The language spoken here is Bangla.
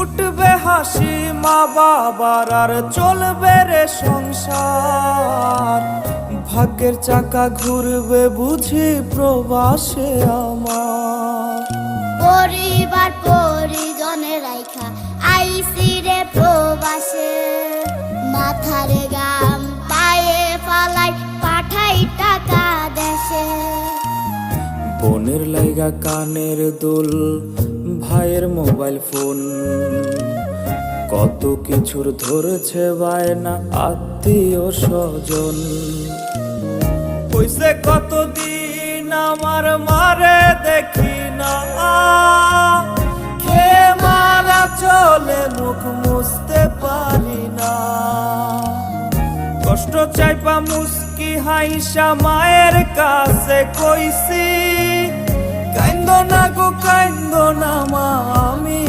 ফুটবে হাসি মা বাবার আর চলবে রে সংসার। ভাগ্যের চাকা ঘুরবে বুঝি প্রবাসে আমার। পরিবার পরিজনের রাইখা আইসি রে প্রবাসে, মাথার গাম পায়ে ফালাই পাঠাই টাকা দেশে। বোনের লাইগা কানের দুল, ভাইয়ের মোবাইল ফোন, কত কিছুর ধরেছে বায়না আত্মীয় স্বজন। কইছে কতদিন আমার মারে দেখি না, খেয়ে মারা চলে মুখ মুছতে পারি না। কষ্ট চাইপা মুস্কি হাইসা মায়ের কাছে কইছি, কাইন্দ না গো কাইন্দ না মা, আমি